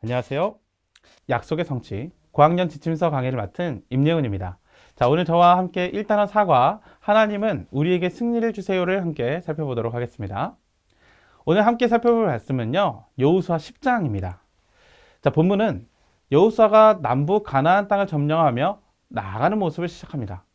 안녕하세요. 약속의 성취 고학년 지침서 강의를 맡은 임예훈입니다. 자, 오늘 저와 함께 1단원 사과 하나님은 우리에게 승리를 주세요를 함께 살펴보도록 하겠습니다. 오늘 함께 살펴볼 말씀은요, 여호수아 10장입니다. 자, 본문은 여호수아가 남부 가나안 땅을 점령하며 나아가는 모습을 시작합니다.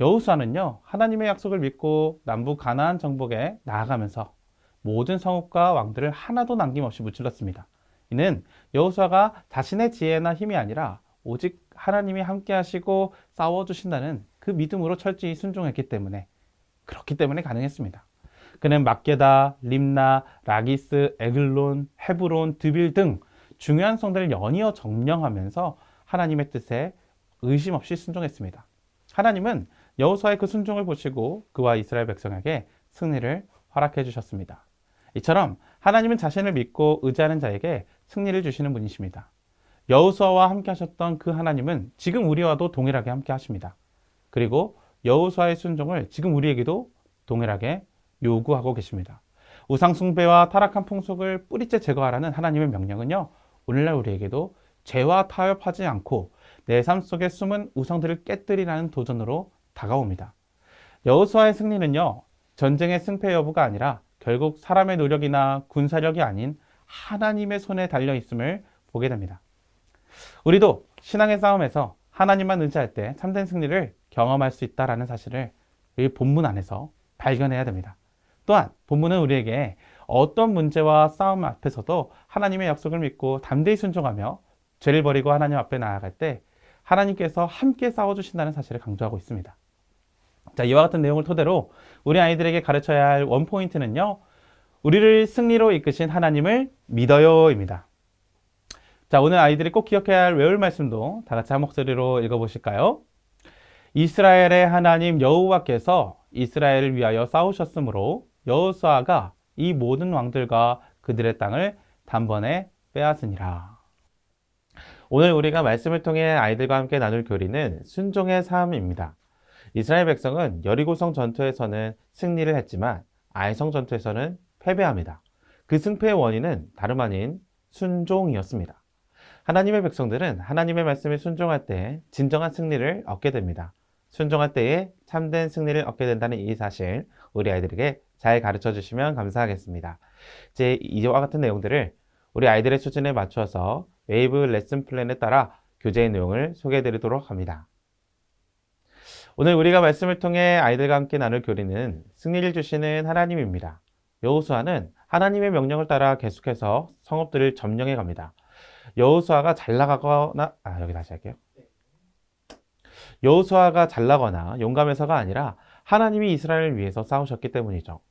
여호수아는요, 하나님의 약속을 믿고 남부 가나안 정복에 나아가면서 모든 성읍과 왕들을 하나도 남김없이 무찔렀습니다. 이는 여호수아가 자신의 지혜나 힘이 아니라 오직 하나님이 함께 하시고 싸워주신다는 그 믿음으로 철저히 순종했기 때문에, 그렇기 때문에 가능했습니다. 그는 막게다, 림나, 라기스, 에글론, 헤브론, 드빌 등 중요한 성들을 연이어 점령하면서 하나님의 뜻에 의심 없이 순종했습니다. 하나님은 여호수아의 그 순종을 보시고 그와 이스라엘 백성에게 승리를 허락해 주셨습니다. 이처럼 하나님은 자신을 믿고 의지하는 자에게 승리를 주시는 분이십니다. 여호수아와 함께 하셨던 그 하나님은 지금 우리와도 동일하게 함께 하십니다. 그리고 여호수아의 순종을 지금 우리에게도 동일하게 요구하고 계십니다. 우상 숭배와 타락한 풍속을 뿌리째 제거하라는 하나님의 명령은요, 오늘날 우리에게도 죄와 타협하지 않고 내 삶 속에 숨은 우상들을 깨뜨리라는 도전으로 다가옵니다. 여호수아의 승리는요, 전쟁의 승패 여부가 아니라 결국 사람의 노력이나 군사력이 아닌 하나님의 손에 달려 있음을 보게 됩니다. 우리도 신앙의 싸움에서 하나님만 의지할 때 참된 승리를 경험할 수 있다는 사실을 이 본문 안에서 발견해야 됩니다. 또한 본문은 우리에게 어떤 문제와 싸움 앞에서도 하나님의 약속을 믿고 담대히 순종하며 죄를 버리고 하나님 앞에 나아갈 때 하나님께서 함께 싸워주신다는 사실을 강조하고 있습니다. 자, 이와 같은 내용을 토대로 우리 아이들에게 가르쳐야 할 원포인트는요, 우리를 승리로 이끄신 하나님을 믿어요입니다. 자, 오늘 아이들이 꼭 기억해야 할 외울 말씀도 다 같이 한 목소리로 읽어보실까요? 이스라엘의 하나님 여호와께서 이스라엘을 위하여 싸우셨으므로 여호수아가 이 모든 왕들과 그들의 땅을 단번에 빼앗으니라. 오늘 우리가 말씀을 통해 아이들과 함께 나눌 교리는 순종의 삶입니다. 이스라엘 백성은 여리고성 전투에서는 승리를 했지만 아이성 전투에서는 패배합니다. 그 승패의 원인은 다름 아닌 순종이었습니다. 하나님의 백성들은 하나님의 말씀에 순종할 때 진정한 승리를 얻게 됩니다. 순종할 때에 참된 승리를 얻게 된다는 이 사실, 우리 아이들에게 잘 가르쳐 주시면 감사하겠습니다. 이제 이와 같은 내용들을 우리 아이들의 수준에 맞춰서 웨이브 레슨 플랜에 따라 교재의 내용을 소개해 드리도록 합니다. 오늘 우리가 말씀을 통해 아이들과 함께 나눌 교리는 승리를 주시는 하나님입니다. 여호수아는 하나님의 명령을 따라 계속해서 성읍들을 점령해 갑니다. 여호수아가 잘 나가거나 여호수아가 잘나거나 용감해서가 아니라 하나님이 이스라엘을 위해서 싸우셨기 때문이죠.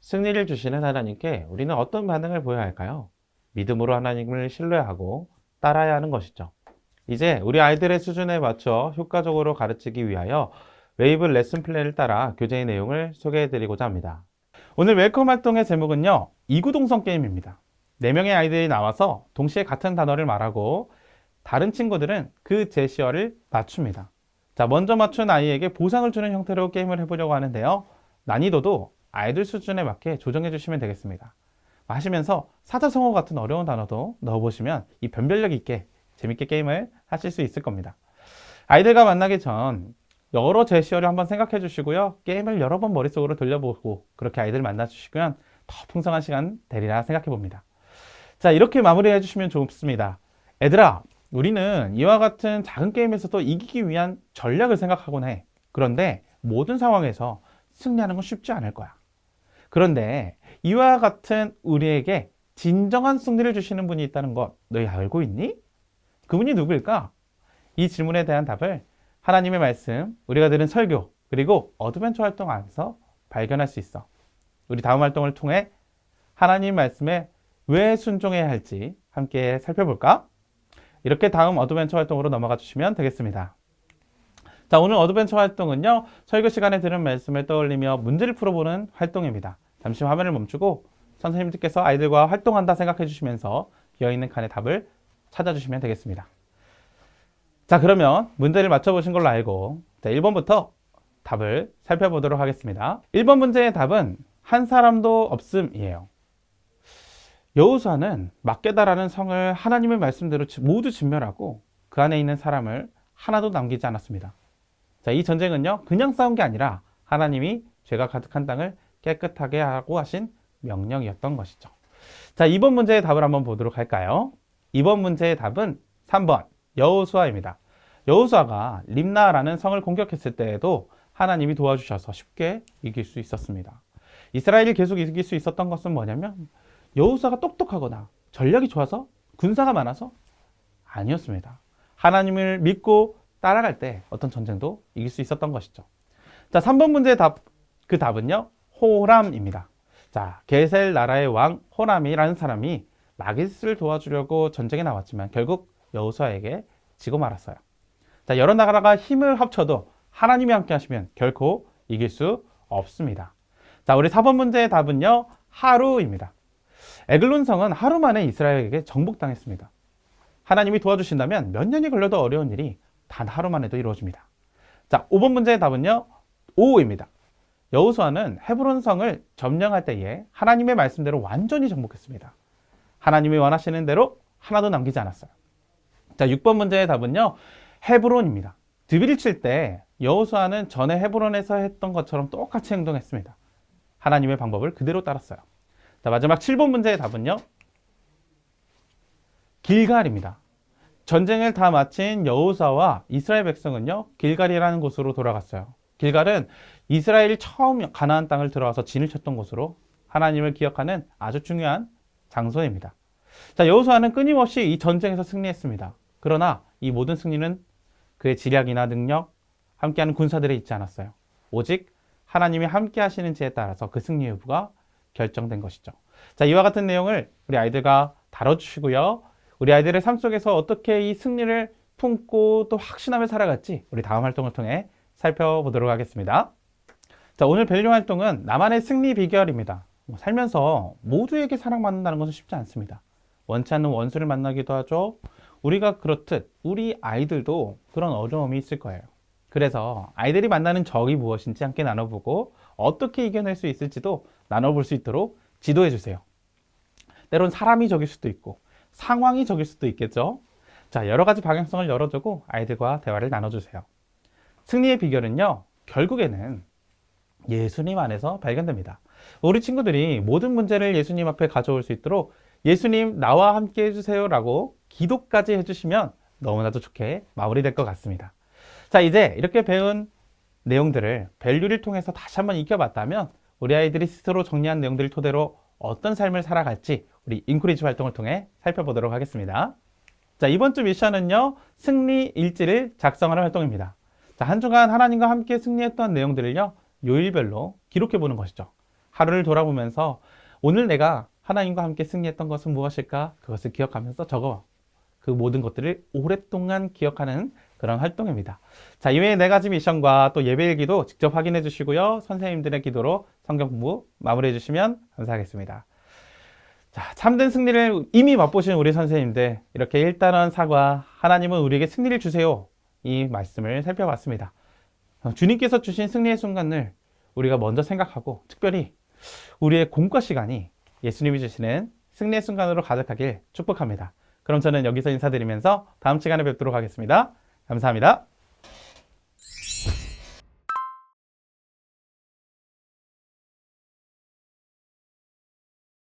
승리를 주시는 하나님께 우리는 어떤 반응을 보여야 할까요? 믿음으로 하나님을 신뢰하고 따라야 하는 것이죠. 이제 우리 아이들의 수준에 맞춰 효과적으로 가르치기 위하여 웨이브 레슨 플랜을 따라 교재의 내용을 소개해 드리고자 합니다. 오늘 웰컴 활동의 제목은요, 이구동성 게임입니다. 4명의 아이들이 나와서 동시에 같은 단어를 말하고 다른 친구들은 그 제시어를 맞춥니다. 자, 먼저 맞춘 아이에게 보상을 주는 형태로 게임을 해보려고 하는데요, 난이도도 아이들 수준에 맞게 조정해 주시면 되겠습니다. 하시면서 사자성어 같은 어려운 단어도 넣어보시면 이 변별력 있게 재밌게 게임을 하실 수 있을 겁니다. 아이들과 만나기 전 여러 제시어를 한번 생각해 주시고요, 게임을 여러 번 머릿속으로 돌려보고 그렇게 아이들 만나 주시면 더 풍성한 시간 되리라 생각해 봅니다. 자, 이렇게 마무리해 주시면 좋습니다. 애들아, 우리는 이와 같은 작은 게임에서도 이기기 위한 전략을 생각하곤 해. 그런데 모든 상황에서 승리하는 건 쉽지 않을 거야. 그런데 이와 같은 우리에게 진정한 승리를 주시는 분이 있다는 것 너희 알고 있니? 그분이 누구일까? 이 질문에 대한 답을 하나님의 말씀, 우리가 들은 설교, 그리고 어드벤처 활동 안에서 발견할 수 있어. 우리 다음 활동을 통해 하나님 말씀에 왜 순종해야 할지 함께 살펴볼까? 이렇게 다음 어드벤처 활동으로 넘어가 주시면 되겠습니다. 자, 오늘 어드벤처 활동은요, 설교 시간에 들은 말씀을 떠올리며 문제를 풀어보는 활동입니다. 잠시 화면을 멈추고 선생님들께서 아이들과 활동한다 생각해 주시면서 비어있는 칸에 답을 찾아주시면 되겠습니다. 자, 그러면 문제를 맞춰보신 걸로 알고 1번부터 답을 살펴보도록 하겠습니다. 1번 문제의 답은 한 사람도 없음이에요. 여호수아는 막게다라는 성을 하나님의 말씀대로 모두 진멸하고 그 안에 있는 사람을 하나도 남기지 않았습니다. 자, 이 전쟁은요, 그냥 싸운 게 아니라 하나님이 죄가 가득한 땅을 깨끗하게 하고 하신 명령이었던 것이죠. 자, 이번 문제의 답을 한번 보도록 할까요? 이번 문제의 답은 3번 여호수아입니다. 여호수아가 림나라는 성을 공격했을 때에도 하나님이 도와주셔서 쉽게 이길 수 있었습니다. 이스라엘이 계속 이길 수 있었던 것은 뭐냐면 여호수아가 똑똑하거나 전략이 좋아서 군사가 많아서 아니었습니다. 하나님을 믿고 따라갈 때 어떤 전쟁도 이길 수 있었던 것이죠. 자, 3번 문제의 답, 그 답은요, 호람입니다. 자, 게셀 나라의 왕 호람이라는 사람이 라기스를 도와주려고 전쟁에 나왔지만 결국 여호수아에게 지고 말았어요. 자, 여러 나라가 힘을 합쳐도 하나님이 함께 하시면 결코 이길 수 없습니다. 자, 우리 4번 문제의 답은요, 하루입니다. 에글론 성은 하루 만에 이스라엘에게 정복당했습니다. 하나님이 도와주신다면 몇 년이 걸려도 어려운 일이 단 하루 만에도 이루어집니다. 자, 5번 문제의 답은요, 5입니다. 여호수아는 헤브론 성을 점령할 때에 하나님의 말씀대로 완전히 정복했습니다. 하나님이 원하시는 대로 하나도 남기지 않았어요. 자, 6번 문제의 답은요, 헤브론입니다. 드빌을 칠 때 여호수아는 전에 헤브론에서 했던 것처럼 똑같이 행동했습니다. 하나님의 방법을 그대로 따랐어요. 자, 마지막 7번 문제의 답은요, 길갈입니다. 전쟁을 다 마친 여호수아와 이스라엘 백성은요, 길갈이라는 곳으로 돌아갔어요. 길갈은 이스라엘이 처음 가나안 땅을 들어와서 진을 쳤던 곳으로 하나님을 기억하는 아주 중요한 장소입니다. 자, 여호수아는 끊임없이 이 전쟁에서 승리했습니다. 그러나 이 모든 승리는 그의 지략이나 능력, 함께하는 군사들에 있지 않았어요. 오직 하나님이 함께 하시는지에 따라서 그 승리 여부가 결정된 것이죠. 자, 이와 같은 내용을 우리 아이들과 다뤄주시고요. 우리 아이들의 삶 속에서 어떻게 이 승리를 품고 또 확신하며 살아갈지 우리 다음 활동을 통해 살펴보도록 하겠습니다. 자, 오늘 밸류 활동은 나만의 승리 비결입니다. 살면서 모두에게 사랑받는다는 것은 쉽지 않습니다. 원치 않는 원수를 만나기도 하죠. 우리가 그렇듯 우리 아이들도 그런 어려움이 있을 거예요. 그래서 아이들이 만나는 적이 무엇인지 함께 나눠보고 어떻게 이겨낼 수 있을지도 나눠볼 수 있도록 지도해 주세요. 때론 사람이 적일 수도 있고 상황이 적일 수도 있겠죠. 자, 여러 가지 방향성을 열어두고 아이들과 대화를 나눠주세요. 승리의 비결은요, 결국에는 예수님 안에서 발견됩니다. 우리 친구들이 모든 문제를 예수님 앞에 가져올 수 있도록 예수님 나와 함께 해주세요 라고 기도까지 해주시면 너무나도 좋게 마무리될 것 같습니다. 자, 이제 이렇게 배운 내용들을 밸류를 통해서 다시 한번 익혀봤다면 우리 아이들이 스스로 정리한 내용들을 토대로 어떤 삶을 살아갈지 우리 인크리지 활동을 통해 살펴보도록 하겠습니다. 자, 이번 주 미션은요, 승리 일지를 작성하는 활동입니다. 자, 한 주간 하나님과 함께 승리했던 내용들을요, 요일별로 기록해 보는 것이죠. 하루를 돌아보면서 오늘 내가 하나님과 함께 승리했던 것은 무엇일까? 그것을 기억하면서 적어 그 모든 것들을 오랫동안 기억하는 그런 활동입니다. 자, 이외에 4가지 미션과 또 예배일기도 직접 확인해 주시고요. 선생님들의 기도로 성경 공부 마무리해 주시면 감사하겠습니다. 자, 참된 승리를 이미 맛보신 우리 선생님들, 이렇게 1단원 사과, 하나님은 우리에게 승리를 주세요, 이 말씀을 살펴봤습니다. 주님께서 주신 승리의 순간을 우리가 먼저 생각하고 특별히 우리의 공과 시간이 예수님이 주시는 승리의 순간으로 가득하길 축복합니다. 그럼 저는 여기서 인사드리면서 다음 시간에 뵙도록 하겠습니다. 감사합니다.